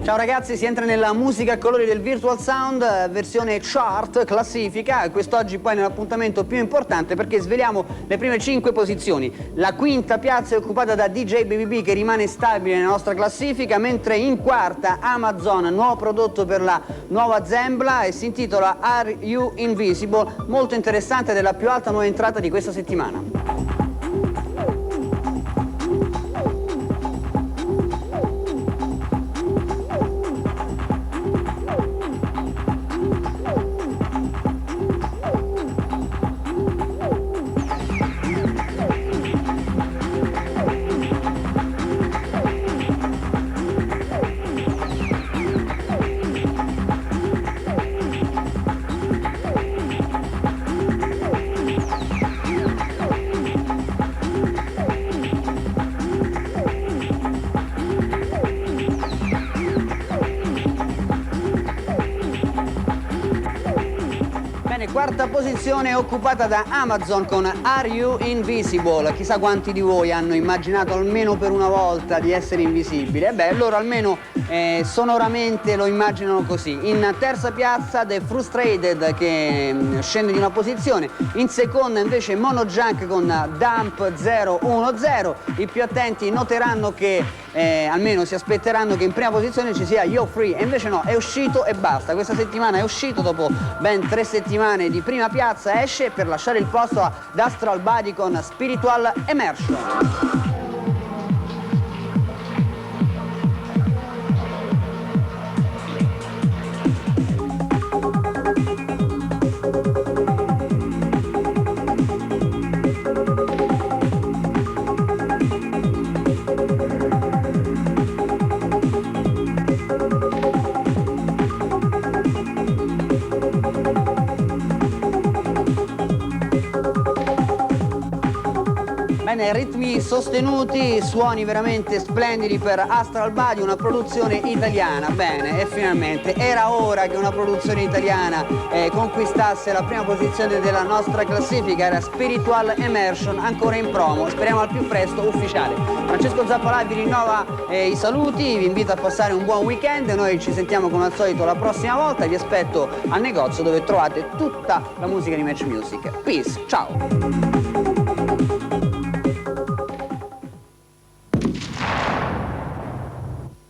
Ciao ragazzi, si entra nella musica a colori del Virtual Sound, versione chart, classifica. Quest'oggi poi nell'appuntamento più importante perché sveliamo le prime 5 posizioni. La quinta piazza è occupata da DJ BBB che rimane stabile nella nostra classifica, mentre in quarta Amazon, nuovo prodotto per la nuova Zembla e si intitola Are You Invisible, molto interessante ed è la più alta nuova entrata di questa settimana. Quarta posizione è occupata da Amazon con Are You Invisible. Chissà quanti di voi hanno immaginato almeno per una volta di essere invisibili. Loro almeno sonoramente lo immaginano così. In terza piazza The Frustrated che scende di una posizione. In seconda invece Mono Junk con Dump 010. I più attenti noteranno che almeno si aspetteranno che in prima posizione ci sia Yo Free, e invece no, è uscito e basta. Questa settimana è uscito, dopo ben 3 settimane di prima piazza esce per lasciare il posto ad Astral Body con Spiritual Immersion. Ritmi sostenuti, suoni veramente splendidi per Astral Body, una produzione italiana. Bene, e finalmente era ora che una produzione italiana conquistasse la prima posizione della nostra classifica. Era Spiritual Immersion, ancora in promo, speriamo al più presto ufficiale. Francesco Zappalà vi rinnova i saluti, vi invito a passare un buon weekend. Noi ci sentiamo come al solito la prossima volta, vi aspetto al negozio dove trovate tutta la musica di Match Music. Peace, ciao!